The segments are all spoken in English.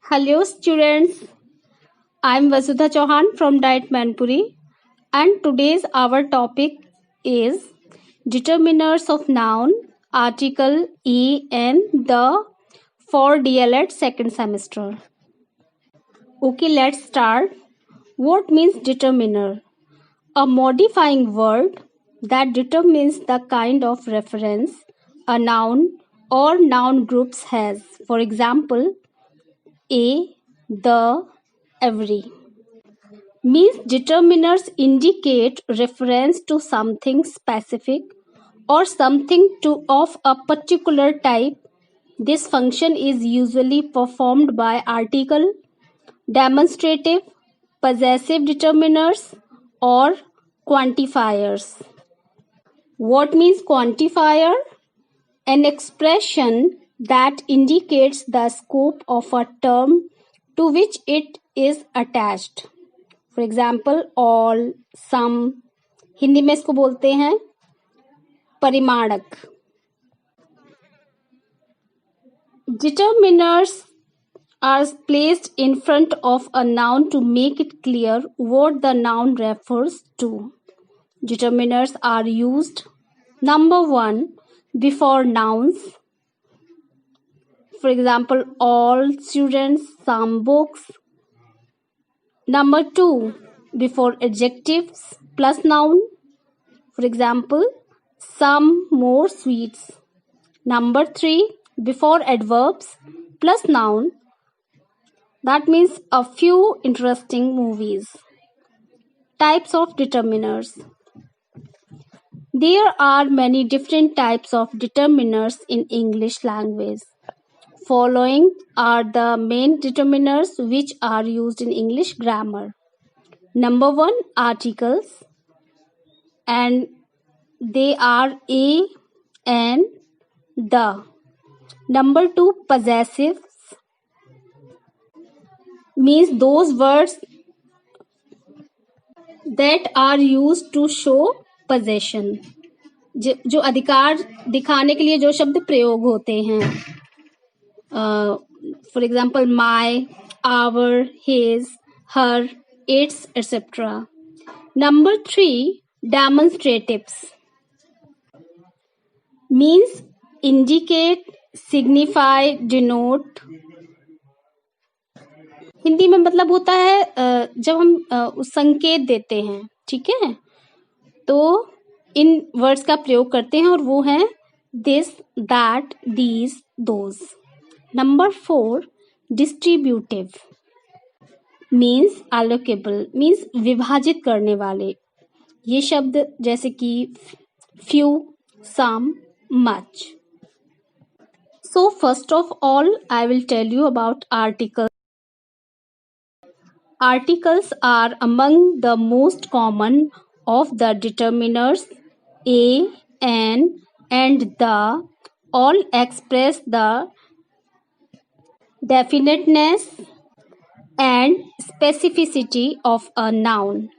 Hello students, I am Vasudha Chauhan from Diet Manpuri and today's our topic is determiners of noun, article, and the for DLED second semester. Okay, let's start. What means determiner? A modifying word that determines the kind of reference a noun or noun groups has. For example, a, the, every. Means determiners indicate reference to something specific or something to of a particular type. This function is usually performed by article, demonstrative, possessive determiners or quantifiers. What means quantifier? An expression that indicates the scope of a term to which it is attached. For example all, some, Hindi में इसको बोलते हैं परिमाणक. Determiners are placed in front of a noun to make it clear what the noun refers to. Determiners are used number 1 before nouns. For example all students, some books. Number 2, before adjectives plus noun. For example, some more sweets. Number 3, before adverbs plus noun. That means a few interesting movies. Types of determiners. There are many different types of determiners in English language. Following are the main determiners which are used in English grammar. Number 1, articles, and they are a and the. Number 2, possessives, means those words that are used to show possession. जो अधिकार दिखाने के लिए जो शब्द प्रयोग होते हैं. For example, my, our, his, her, its, etc. Number 3, demonstratives, means indicate, signify, denote. Hindi में मतलब होता है जब हम संकेत देते हैं, ठीक है, तो इन वर्ड्स का प्रयोग करते हैं और वो हैं this, that, these, those. Number 4, distributive, means allocable, means विभाजित करने वाले. ये शब्द जैसे कि few, some, much. So first of all, I will tell you about articles. Articles are among the most common of the determiners. A, an, and the all express the definiteness and specificity of a noun.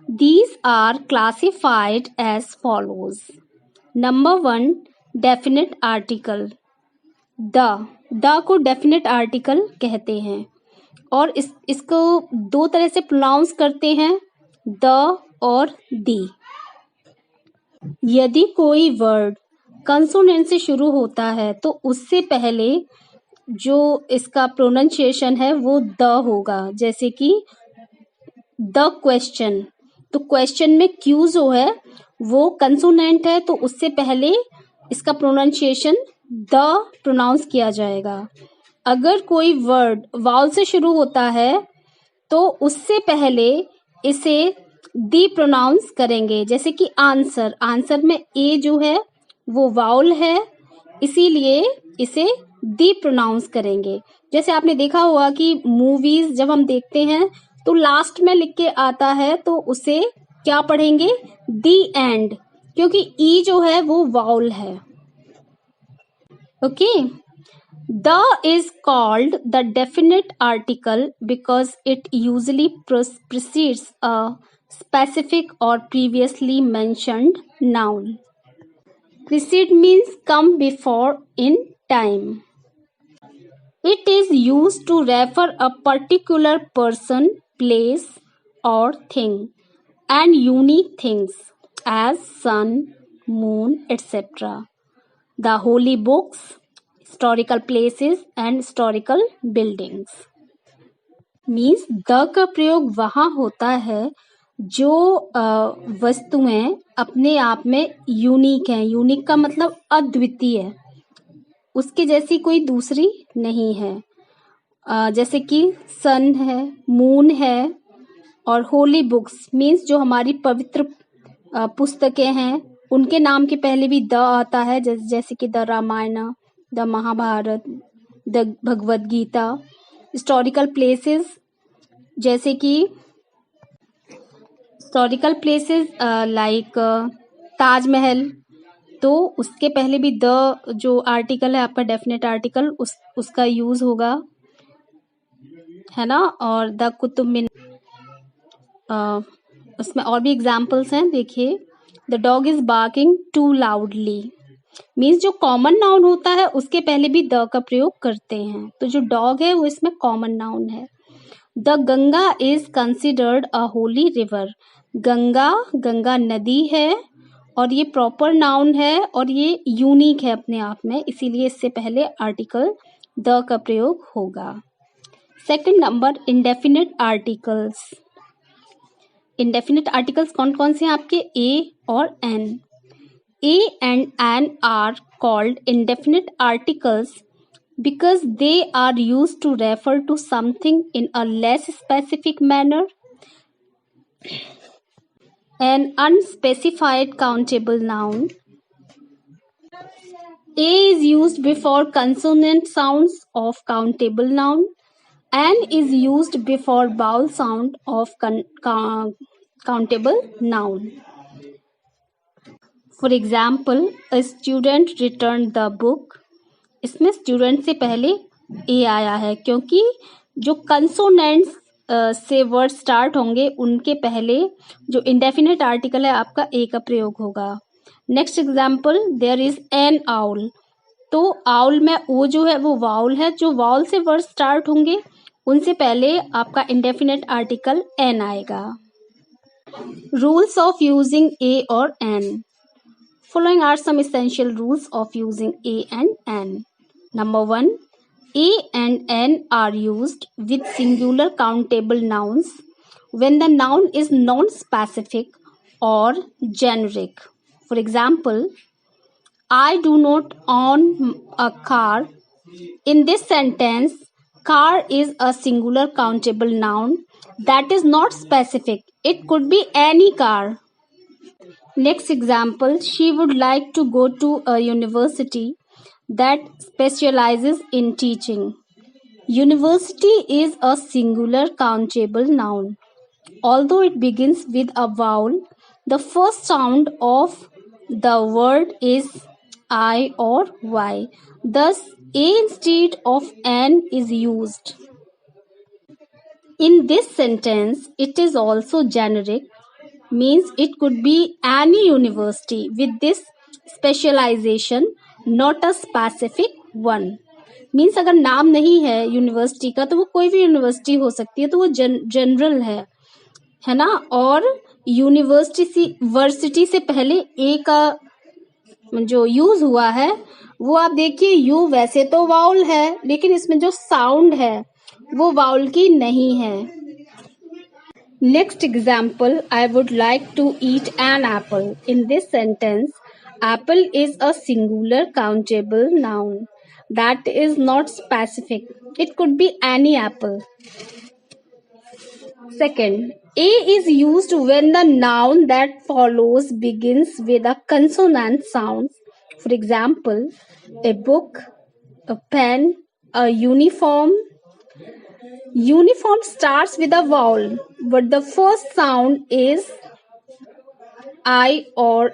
These are classified as follows. Number 1, definite article. The को definite article कहते हैं और इसको दो तरह से pronounce करते हैं, द और दी. यदि कोई वर्ड कंसोनेंट से शुरू होता है तो उससे पहले जो इसका प्रोनाउंसिएशन है वो द होगा. जैसे कि द क्वेश्चन, तो क्वेश्चन में क्यू जो है वो कंसोनेंट है तो उससे पहले इसका प्रोनाउंसिएशन द प्रोनाउंस किया जाएगा. अगर कोई वर्ड वाउल से शुरू होता है तो उससे पहले इसे दी प्रोनाउंस करेंगे. जैसे कि आंसर, आंसर में ए जो है वो वाउल है, इसीलिए इसे दी प्रोनाउंस करेंगे. जैसे आपने देखा होगा कि मूवीज जब हम देखते हैं तो लास्ट में लिख के आता है तो उसे क्या पढ़ेंगे, दी एंड, क्योंकि ई जो है वो वाउल है. Okay. The is called the definite article because it usually precedes a specific or previously mentioned noun. Precede means come before in time. It is used to refer a particular person, place, or thing, and unique things as sun, moon, etc. The holy books, historical places, and historical buildings. Means the का प्रयोग वहां होता है जो वस्तुएं अपने आप में यूनिक हैं. यूनिक का मतलब अद्वितीय, उसके जैसी कोई दूसरी नहीं है. जैसे कि सन है, मून है, और होली बुक्स मीन्स जो हमारी पवित्र पुस्तकें हैं उनके नाम के पहले भी द आता है, जैसे कि the Ramayana, the Mahabharata, the Bhagavad Gita. Historical places जैसे कि हिस्टोरिकल प्लेसेस लाइक ताजमहल, तो उसके पहले भी द जो आर्टिकल है आपका डेफिनेट आर्टिकल उसका यूज होगा, है ना. और द कुतुब मीनार, उसमें और भी एग्जाम्पल्स हैं. देखिए, the dog is barking too loudly means जो कॉमन नाउन होता है उसके पहले भी द का प्रयोग करते हैं, तो जो डॉग है वो इसमें कॉमन नाउन है. The Ganga is considered a Holi river. Ganga नदी है और ये प्रॉपर नाउन है और ये यूनिक है अपने आप में, इसीलिए इससे पहले आर्टिकल द का प्रयोग होगा. Second number, indefinite articles. Indefinite articles कौन कौन से हैं आपके? ए और N. A and an are called indefinite articles because they are used to refer to something in a less specific manner. An unspecified countable noun. A is used before consonant sounds of countable noun. An is used before vowel sound of countable noun. For example, a student returned the book. इसमें student से पहले ए आया है क्योंकि जो consonants से word start होंगे उनके पहले जो इंडेफिनिट आर्टिकल है आपका ए का प्रयोग होगा. Next example, there is an owl. तो आउल में ओ जो है वो वाउल है, जो वाउल से वर्ड स्टार्ट होंगे उनसे पहले आपका इंडेफिनिट आर्टिकल एन आएगा. रूल्स ऑफ यूजिंग ए और N. Following are some essential rules of using a and n. Number 1, a and n are used with singular countable nouns when the noun is non-specific or generic. For example, I do not own a car. In this sentence, car is a singular countable noun that is not specific. It could be any car. Next example, she would like to go to a university that specializes in teaching. University is a singular countable noun. Although it begins with a vowel, the first sound of the word is I or Y. Thus, A instead of N is used. In this sentence, it is also generic. Means it could be any university with this specialization, not a specific one. Means अगर नाम नहीं है university का तो वो कोई भी university हो सकती है, तो वो जनरल है ना. और यूनिवर्सिटी से पहले ए का जो यूज हुआ है वो आप देखिए, यू वैसे तो वाउल है लेकिन इसमें जो साउंड है वो वाउल की नहीं है. Next example, I would like to eat an apple. In this sentence, apple is a singular countable noun that is not specific. It could be any apple. Second, A is used when the noun that follows begins with a consonant sound. For example, a book, a pen, a uniform. Uniform starts with a vowel, but the first sound is I or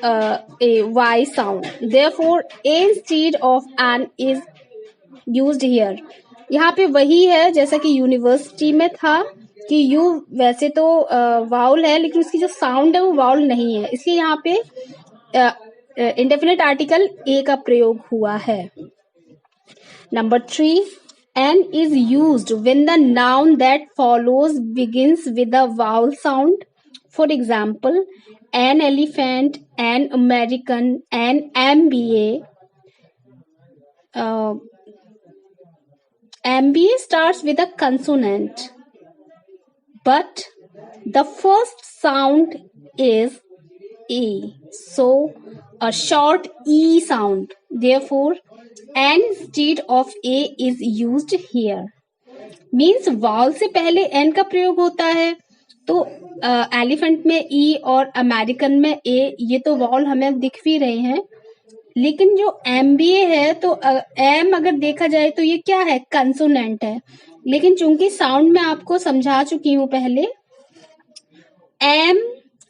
a Y sound. Therefore, A instead of an is used here. यहाँ पे वही है जैसा कि university में था कि you वैसे तो वाउल है लेकिन उसकी जो साउंड है वो वाउल नहीं है, इसलिए यहाँ पे इंडेफिनिट आर्टिकल ए का प्रयोग हुआ है. Number 3, an is used when the noun that follows begins with a vowel sound. For example, an elephant, an American, an MBA. MBA starts with a consonant, but the first sound is A. So, a short E sound. Therefore, N instead of A is used here. Means vowel से पहले N का प्रयोग होता है. तो elephant में E और American में A, ये तो वॉल हमें दिख भी रहे हैं. लेकिन जो MBA है तो M अगर देखा जाए तो ये क्या है, कंसोनेंट है. लेकिन चूंकि साउंड में आपको समझा चुकी हूं पहले, M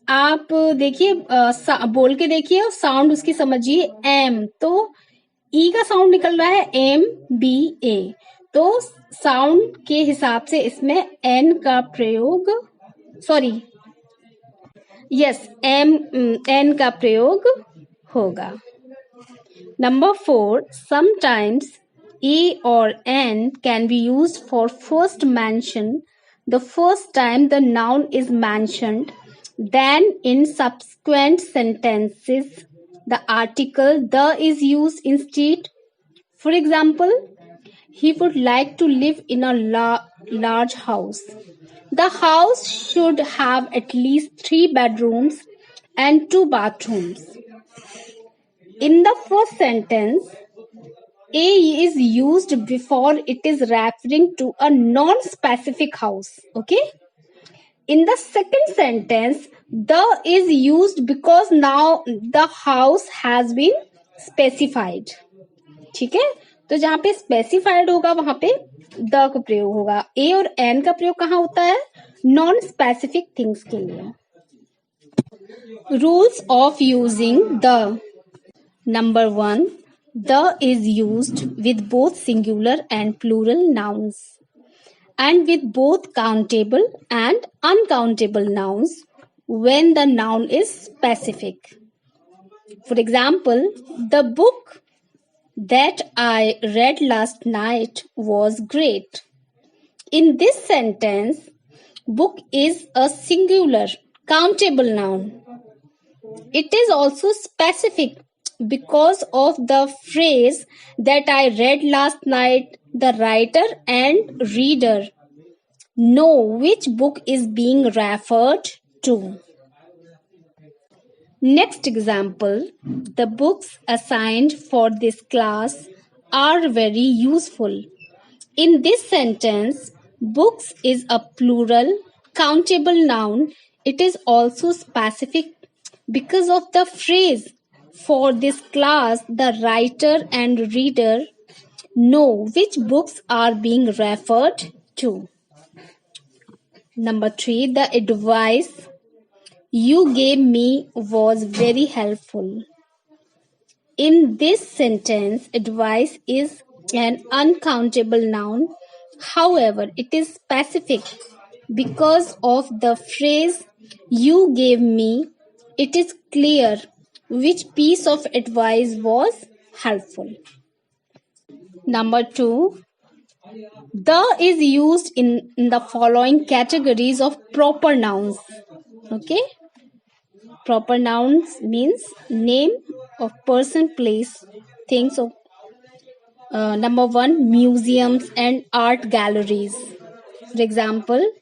आप देखिए, बोल के देखिए और साउंड उसकी समझिए, M तो E का साउंड निकल रहा है MBA. तो साउंड के हिसाब से इसमें N का प्रयोग, N का प्रयोग होगा. Number 4, sometimes A or N can be used for first mention the first time the noun is mentioned. Then in subsequent sentences, the article the is used instead. For example, he would like to live in a large house. The house should have at least 3 bedrooms and 2 bathrooms. In the first sentence, A is used before it is referring to a non-specific house. Okay? In the second sentence, the is used because now the house has been specified. ठीक है? तो जहां पे specified होगा वहां पे the का प्रयोग होगा. A और N का प्रयोग कहाँ होता है? Non-specific things के लिए. Rules of using the. Number 1, the is used with both singular and plural nouns, and with both countable and uncountable nouns when the noun is specific. For example, the book that I read last night was great. In this sentence, book is a singular, countable noun. It is also specific because of the phrase that I read last night. The writer and reader know which book is being referred to. Next example, the books assigned for this class are very useful. In this sentence, books is a plural, countable noun. It is also specific because of the phrase for this class, the writer and reader know which books are being referred to. Number 3, the advice you gave me was very helpful. In this sentence, advice is an uncountable noun. However, it is specific because of the phrase you gave me. It is clear which piece of advice was helpful. Number 2, the is used in the following categories of proper nouns. Okay? Proper nouns means name of person, place, things. Of number 1, museums and art galleries. For example,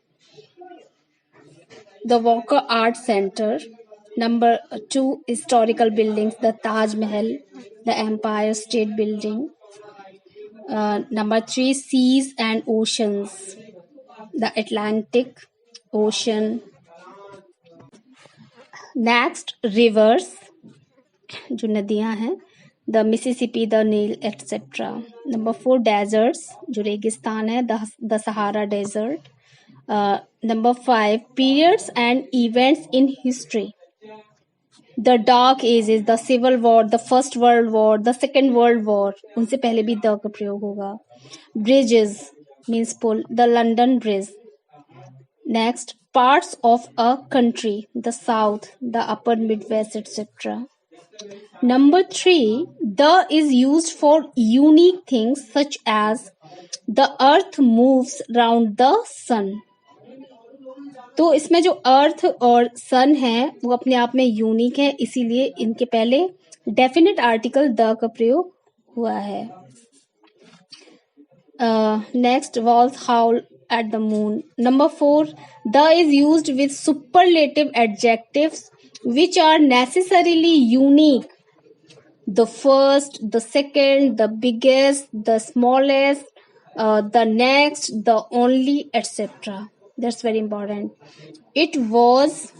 the Walker Art Center. Number 2, historical buildings, the Taj Mahal, the Empire State Building. Number 3, seas and oceans, the Atlantic Ocean. Next, rivers, जो नदियां हैं, the Mississippi, the Nile, etc. Number 4, deserts, जो रेगिस्तान है, the Sahara Desert. Number 5, periods and events in history. The Dark Ages, the Civil War, the First World War, the Second World War. उनसे पहले भी the का प्रयोग होगा. Bridges means pull, the London Bridge. Next, parts of a country, the South, the Upper Midwest, etc. Number 3, the is used for unique things such as the earth moves round the sun. तो इसमें जो अर्थ और सन है वो अपने आप में unique है, इसीलिए इनके पहले डेफिनेट आर्टिकल द का प्रयोग हुआ है. Next was howl at the moon. Number 4, the is used with superlative adjectives which are necessarily unique. The first, the second, the biggest, the smallest, the next, the only, etc. That's very important. It was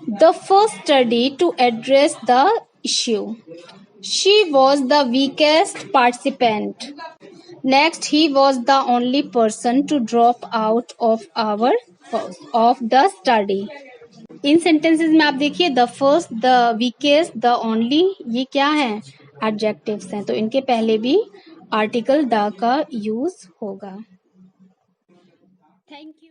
the first study to address the issue. She was the weakest participant. Next, he was the only person to drop out of the study. In sentences में आप देखिए the first, the weakest, the only, ये क्या है? Adjectives हैं, तो इनके पहले भी आर्टिकल द का यूज होगा. Thank you.